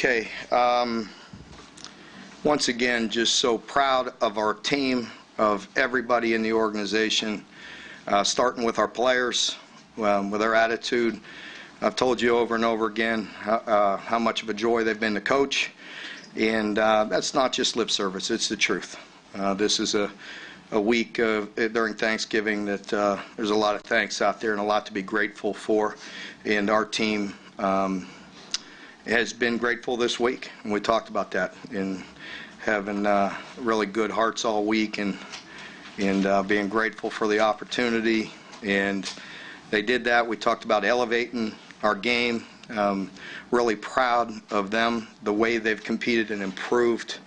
Okay. Once again, just so proud of our team, of everybody in the organization, starting with our players, with their attitude. I've told you over and over again how much of a joy they've been to coach, and that's not just lip service, it's the truth. This is a week during Thanksgiving that there's a lot of thanks out there and a lot to be grateful for, and our team has been grateful this week, and we talked about that, in having really good hearts all week, and being grateful for the opportunity, and they did that. We talked about elevating our game. Really proud of them, the way they've competed and improved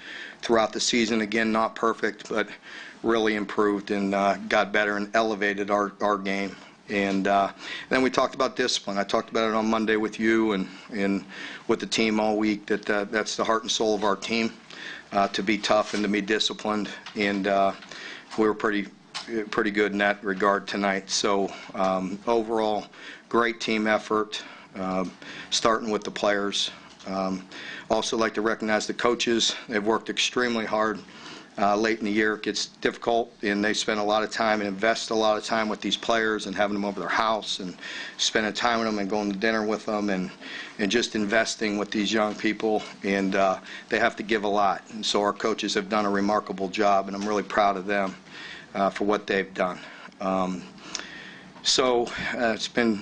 throughout the season. Again, not perfect, but really improved and got better and elevated our game. And then we talked about discipline. I talked about it on Monday with you and with the team all week, that's the heart and soul of our team, to be tough and to be disciplined. And we were pretty good in that regard tonight. So overall, great team effort, starting with the players. Also like to recognize the coaches. They've worked extremely hard. Late in the year it gets difficult, and they spend a lot of time and invest a lot of time with these players and having them over their house and spending time with them and going to dinner with them and just investing with these young people, and they have to give a lot. And so our coaches have done a remarkable job, and I'm really proud of them for what they've done. So it's been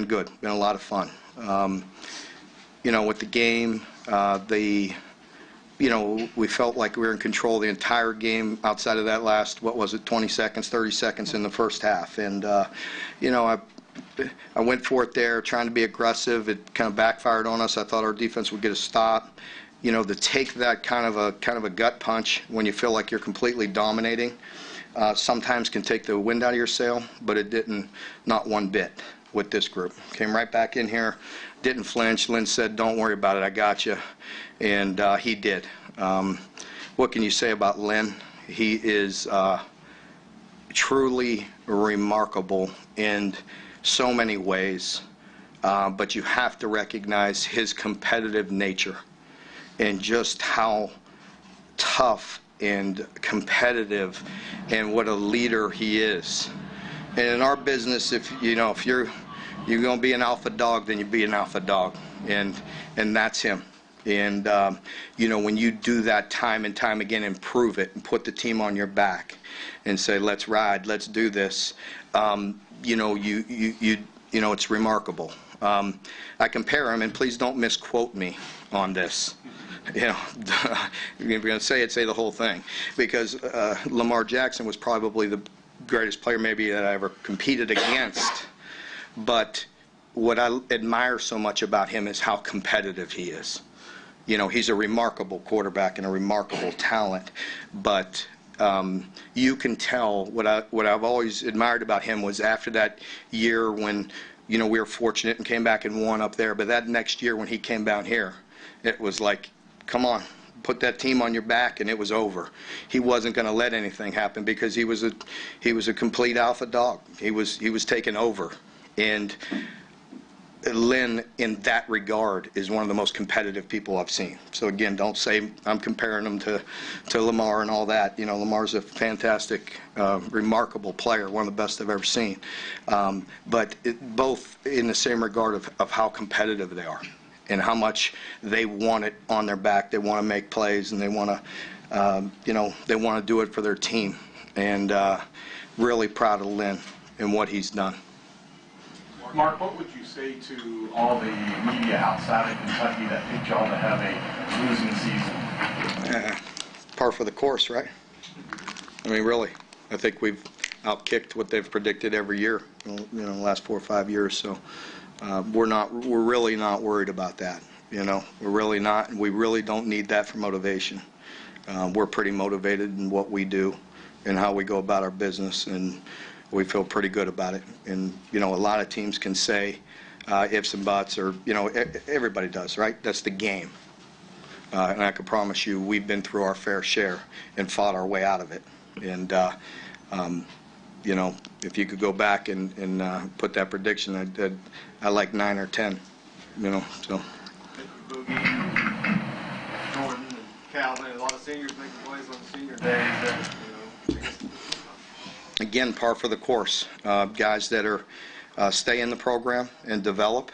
good, been a lot of fun. With the game, we felt like we were in control of the entire game outside of that last, 20 seconds, 30 seconds in the first half. And, I went for it there, trying to be aggressive. It kind of backfired on us. I thought our defense would get a stop. To take that kind of a gut punch when you feel like you're completely dominating, sometimes can take the wind out of your sail, but it didn't, not one bit with this group. Came right back in here, didn't flinch. Lynn said, "Don't worry about it, I got you," and he did. What can you say about Lynn? He is truly remarkable in so many ways, but you have to recognize his competitive nature and just how tough and competitive and what a leader he is. And in our business, if you're going to be an alpha dog, then you be an alpha dog, and that's him. And when you do that time and time again and prove it and put the team on your back and say, let's ride, let's do this, it's remarkable. I compare him, and please don't misquote me on this. If you're going to say it, say the whole thing, because Lamar Jackson was probably the greatest player maybe that I ever competed against. But what I admire so much about him is how competitive he is. He's a remarkable quarterback and a remarkable talent, but you can tell what I've always admired about him was after that year when we were fortunate and came back and won up there, but that next year when he came down here, it was like, come on, put that team on your back, and it was over. He wasn't going to let anything happen because he was a complete alpha dog. He was taking over. And Lynn, in that regard, is one of the most competitive people I've seen. So again, don't say I'm comparing him to Lamar and all that. Lamar's a fantastic, remarkable player, one of the best I've ever seen. But both in the same regard of how competitive they are and how much they want it on their back. They want to make plays, and they want to, they want to do it for their team. And really proud of Lynn and what he's done. Mark, what would you say to all the media outside of Kentucky that picked y'all to have a losing season? Par for the course, right? I mean, really. I think we've outkicked what they've predicted every year, the last 4 or 5 years. So we're really not worried about that. We're really not, and we really don't need that for motivation. We're pretty motivated in what we do and how we go about our business, and we feel pretty good about it. And a lot of teams can say ifs and buts, or everybody does, right? That's the game. And I can promise you, we've been through our fair share and fought our way out of it. And if you could go back and put that prediction, I like 9 or 10. So. Calvin, a lot of seniors making plays on the senior day. Again, par for the course. Guys that are stay in the program and develop,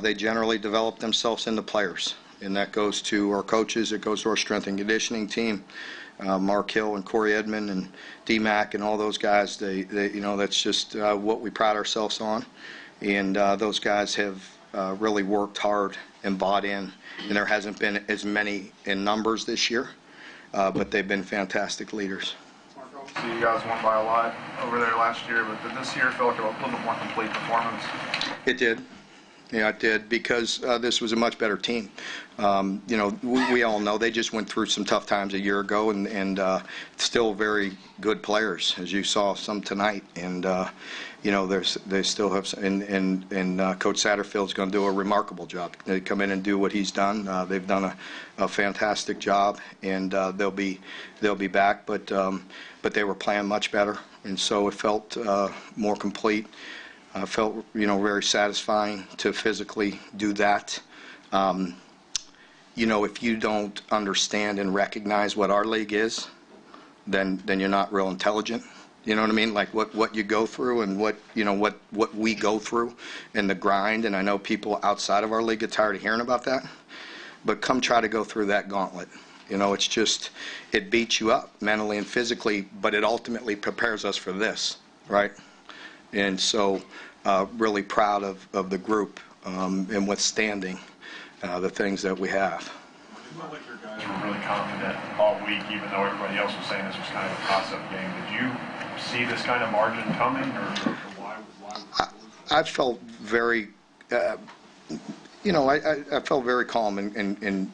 they generally develop themselves into players. And that goes to our coaches, it goes to our strength and conditioning team, Mark Hill and Corey Edmond and D-Mac and all those guys. They that's just what we pride ourselves on. And those guys have really worked hard and bought in. And there hasn't been as many in numbers this year, but they've been fantastic leaders. So you guys won by a lot over there last year, but did this year feel like a little bit more complete performance? It did. Yeah, it did, because this was a much better team. We all know they just went through some tough times a year ago, and still very good players, as you saw some tonight. And they still have, and Coach Satterfield's going to do a remarkable job. They come in and do what he's done. They've done a fantastic job, and they'll be back. But they were playing much better, and so it felt more complete. Felt very satisfying to physically do that. If you don't understand and recognize what our league is, then you're not real intelligent. You know what I mean? Like what you go through and what we go through and the grind. And I know people outside of our league get tired of hearing about that. But come try to go through that gauntlet. It's just, it beats you up mentally and physically, but it ultimately prepares us for this, right? And so really proud of the group and withstanding the things that we have. It felt like your guys were really confident all week, even though everybody else was saying this was kind of a toss-up game. Did you see this kind of margin coming, or why? I felt very, I felt very calm and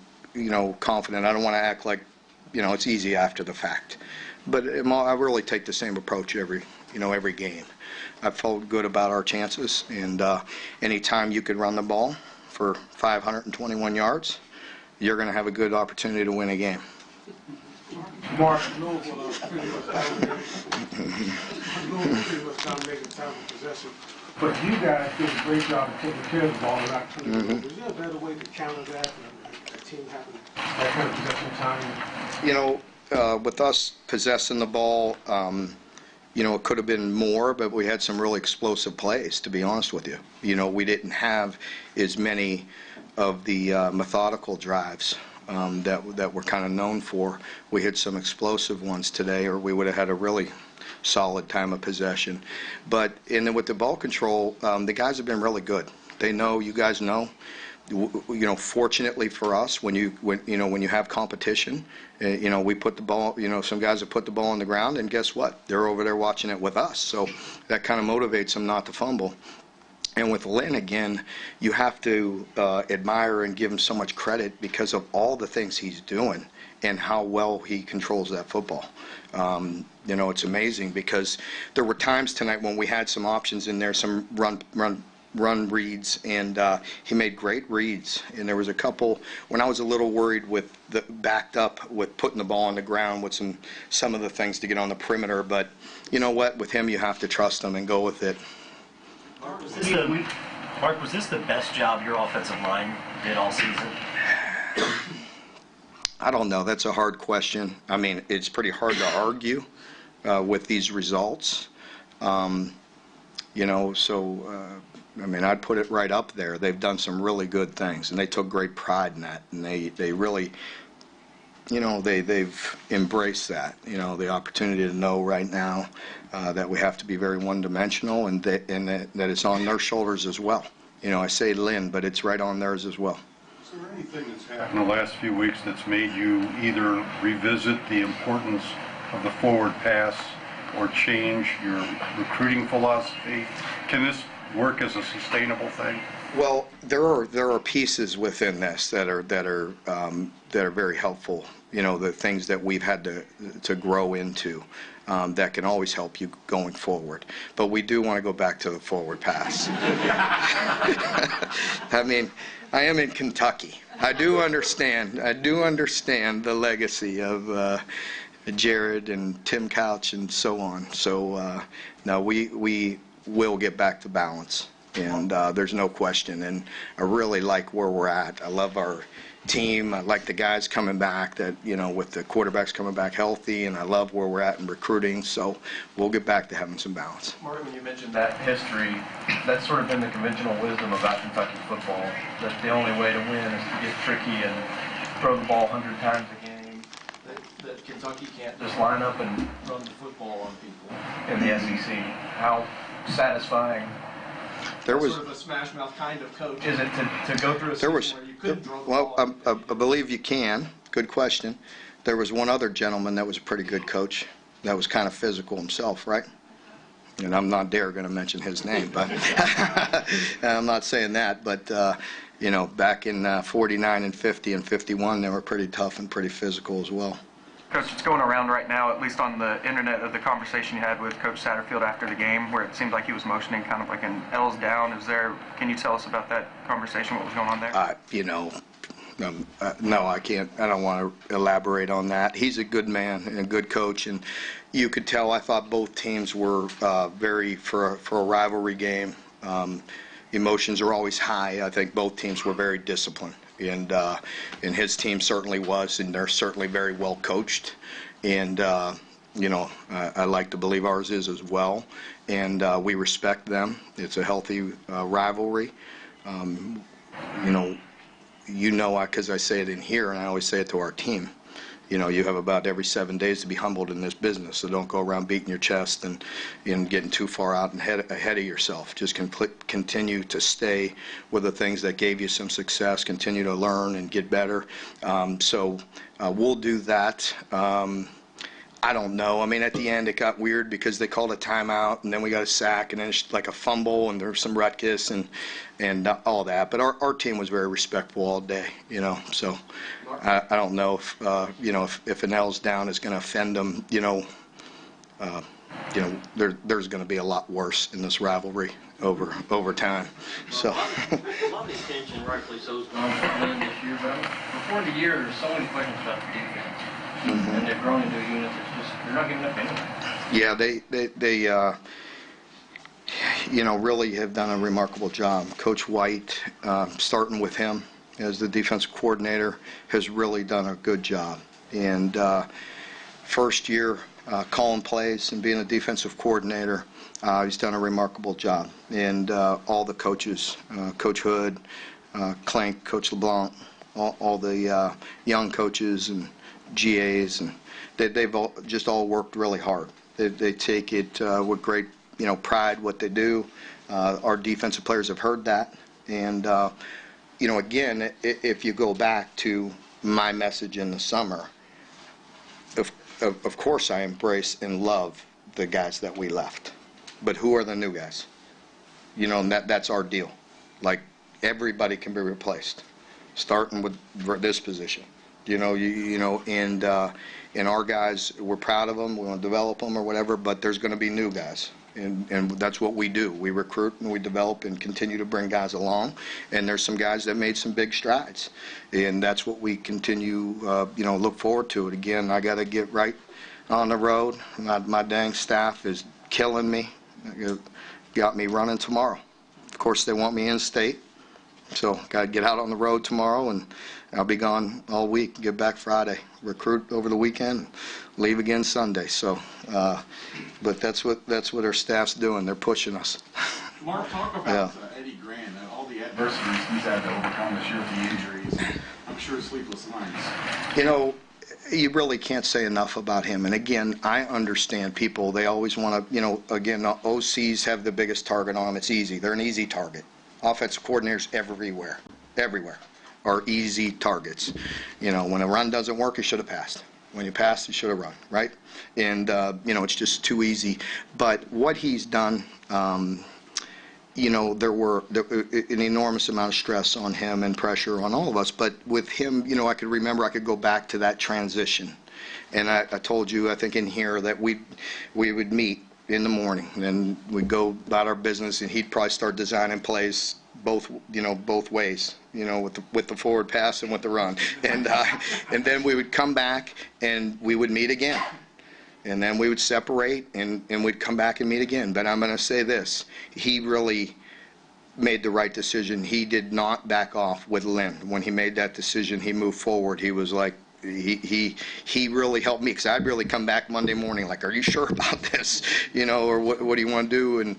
confident. I don't want to act like, it's easy after the fact. But I really take the same approach every game. I felt good about our chances, and anytime you could run the ball for 521 yards, you're going to have a good opportunity to win a game. Mark, Louisville pretty much dominating time of possession. But you guys did a great job of taking care of the ball and not turning it over. Is there a better way to counter that and a team having that kind of possession time? With us possessing the ball, it could have been more, but we had some really explosive plays, to be honest with you. We didn't have as many of the methodical drives that we're kind of known for. We had some explosive ones today, or we would have had a really solid time of possession. But with the ball control, the guys have been really good. They know, you guys know. Fortunately for us, when you have competition, we put the ball, some guys have put the ball on the ground, and guess what? They're over there watching it with us. So that kind of motivates them not to fumble. And with Lynn, again, you have to admire and give him so much credit because of all the things he's doing and how well he controls that football. It's amazing, because there were times tonight when we had some options in there, some run reads, and he made great reads. And there was a couple when I was a little worried with the backed up with putting the ball on the ground with some of the things to get on the perimeter. But you know what? With him, you have to trust him and go with it. Mark, was this the best job your offensive line did all season? I don't know. That's a hard question. I mean, it's pretty hard to argue with these results. I'd put it right up there. They've done some really good things, and they took great pride in that, and they really, they've embraced that, the opportunity to know right now that we have to be very one-dimensional, and that it's on their shoulders as well. I say Lynn, but it's right on theirs as well. Is there anything that's happened in the last few weeks that's made you either revisit the importance of the forward pass or change your recruiting philosophy? Can this work as a sustainable thing? Well, there are pieces within this that are very helpful. The things that we've had to grow into that can always help you going forward. But we do want to go back to the forward pass. I mean, I am in Kentucky. I do understand the legacy of Jared and Tim Couch and so on. So no, we will get back to balance. and there's no question. And I really like where we're at. I love our team. I like the guys coming back, that, with the quarterbacks coming back healthy, and I love where we're at in recruiting. So we'll get back to having some balance. Marty, when you mentioned that history, that's sort of been the conventional wisdom about Kentucky football, that the only way to win is to get tricky and throw the ball 100 times a game, that Kentucky can't just line up and run the football on people in the SEC. How satisfying, There was sort of a smash mouth kind of coach, is it to go through a season where you couldn't throw the well, ball? I believe you can. Good question. There was one other gentleman that was a pretty good coach that was kind of physical himself, right? And I'm not going to mention his name, but I'm not saying that. But back in 49 and 50 and 51, they were pretty tough and pretty physical as well. Coach, it's going around right now, at least on the internet, of the conversation you had with Coach Satterfield after the game, where it seemed like he was motioning kind of like an L's down. Can you tell us about that conversation, what was going on there? No, I can't. I don't want to elaborate on that. He's a good man and a good coach, and you could tell. I thought both teams were very for a rivalry game. Emotions are always high. I think both teams were very disciplined, and his team certainly was, and they're certainly very well coached. And I like to believe ours is as well, and we respect them. It's a healthy rivalry. Because I say it in here, and I always say it to our team. You have about every 7 days to be humbled in this business, so don't go around beating your chest and getting too far out and ahead of yourself. Just continue to stay with the things that gave you some success, continue to learn and get better. So we'll do that. I don't know. I mean, at the end, it got weird because they called a timeout, and then we got a sack, and then it's like a fumble, and there was some ruckus and all that. But our team was very respectful all day, So I don't know if an L's down is going to offend them. There's going to be a lot worse in this rivalry over time. So. A lot of the attention, rightfully so, is going to win this year, but before the year, there's so many questions about the defense. Mm-hmm. And they've grown into a unit that's just, they're not giving up anything. Yeah, they really have done a remarkable job. Coach White, starting with him as the defensive coordinator, has really done a good job. And first year calling plays and being a defensive coordinator, he's done a remarkable job. And all the coaches, Coach Hood, Clank, Coach LeBlanc, all the young coaches and GAs, and they've just all worked really hard. They take it with great pride what they do. Our defensive players have heard that, and again, if you go back to my message in the summer, of course I embrace and love the guys that we left, but who are the new guys? And that's our deal. Like, everybody can be replaced, starting with this position. And our guys, we're proud of them. We want to develop them or whatever, but there's going to be new guys. And that's what we do. We recruit and we develop and continue to bring guys along. And there's some guys that made some big strides. And that's what we continue, look forward to it. Again, I got to get right on the road. My dang staff is killing me. Got me running tomorrow. Of course, they want me in state. So got to get out on the road tomorrow, and I'll be gone all week. Get back Friday, recruit over the weekend, leave again Sunday. So, but that's what our staff's doing. They're pushing us. Mark, talk about Eddie Grant and all the adversities he's had to overcome this year with the injuries. I'm sure sleepless nights. You really can't say enough about him. And again, I understand people. They always want to. Again, OCs have the biggest target on them. It's easy. They're an easy target. Offensive coordinators everywhere are easy targets. When a run doesn't work, you should have passed. When you passed, you should have run, right? And, it's just too easy. But what he's done, there were an enormous amount of stress on him and pressure on all of us. But with him, I could go back to that transition. And I told you, I think in here, that we would meet in the morning, and then we'd go about our business, and he'd probably start designing plays both ways, with the forward pass and with the run, and then we would come back and we would meet again, and then we would separate and we'd come back and meet again. But I'm going to say this: he really made the right decision. He did not back off with Lynn. When he made that decision, he moved forward. He was like, he really helped me, because I'd really come back Monday morning like, are you sure about this? You know, or what do you want to do?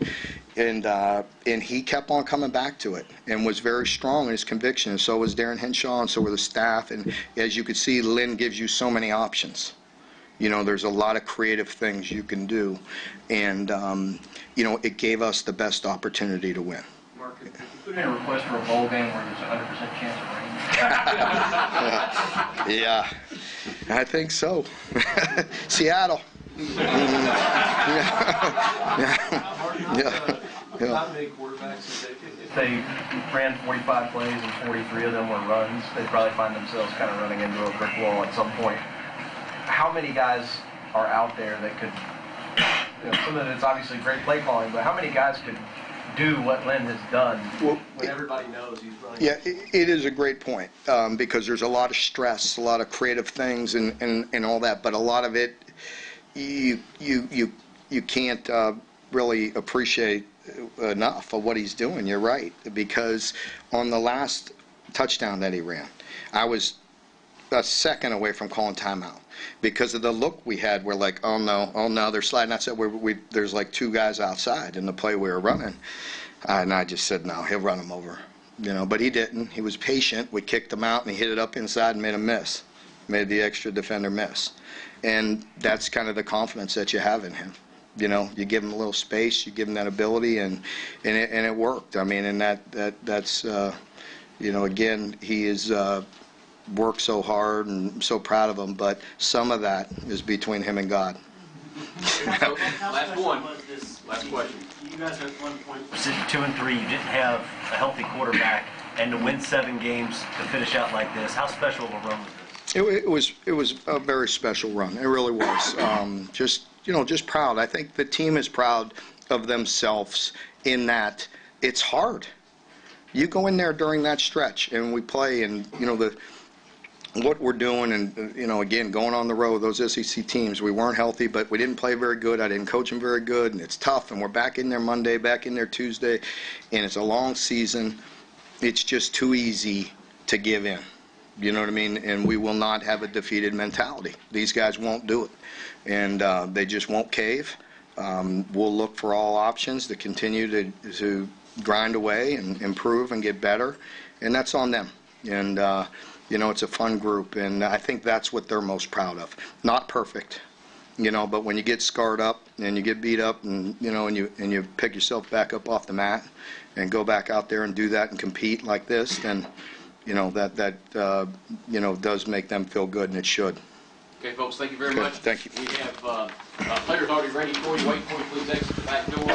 And he kept on coming back to it and was very strong in his conviction. And so was Darren Henshaw, and so were the staff. And as you could see, Lynn gives you so many options. You know, there's a lot of creative things you can do. And, you know, it gave us the best opportunity to win. Mark, if you put in a request for a bowl game where there's a 100% chance of rain? Yeah, I think so. Seattle. How many quarterbacks, if they ran 45 plays and 43 of them were runs, they'd probably find themselves kind of running into a brick wall at some point. How many guys are out there that could, you know, some of it's obviously great play calling, but how many guys could do what Lynn has done when everybody knows he's running? Yeah, it is a great point, because there's a lot of stress, a lot of creative things and all that, but a lot of it you can't really appreciate enough of what he's doing. You're right, because on the last touchdown that he ran, I was a second away from calling timeout because of the look we had. We're like, oh no, they're sliding outside. There's like two guys outside in the play we were running, and I just said, no, he'll run him over, you know. But he didn't. He was patient. We kicked him out, and he hit it up inside and made him miss, made the extra defender miss, and that's kind of the confidence that you have in him. You know, you give him a little space, you give him that ability, and it worked. I mean, and that's you know, again, he is worked so hard, and I'm so proud of him. But some of that is between him and God. Last one. Last question. You guys had 1 point. 2-3, you didn't have a healthy quarterback, and to win 7 games to finish out like this, how special of a run was this? It was a very special run. It really was. Just proud. I think the team is proud of themselves in that it's hard. You go in there during that stretch, and we play, and you know what we're doing, and you know, again, going on the road, those SEC teams, we weren't healthy, but we didn't play very good. I didn't coach them very good, and it's tough. And we're back in there Monday, back in there Tuesday, and it's a long season. It's just too easy to give in. You know what I mean? And we will not have a defeated mentality. These guys won't do it, and they just won't cave. We'll look for all options to continue to grind away and improve and get better, and that's on them. And you know, it's a fun group, and I think that's what they're most proud of. Not perfect, you know, but when you get scarred up and you get beat up, and you know, and you pick yourself back up off the mat and go back out there and do that and compete like this, then you know that you know, does make them feel good, and it should. Okay, folks, thank you very much. Thank you. We have players already ready for you. Wait for you, please exit the back door.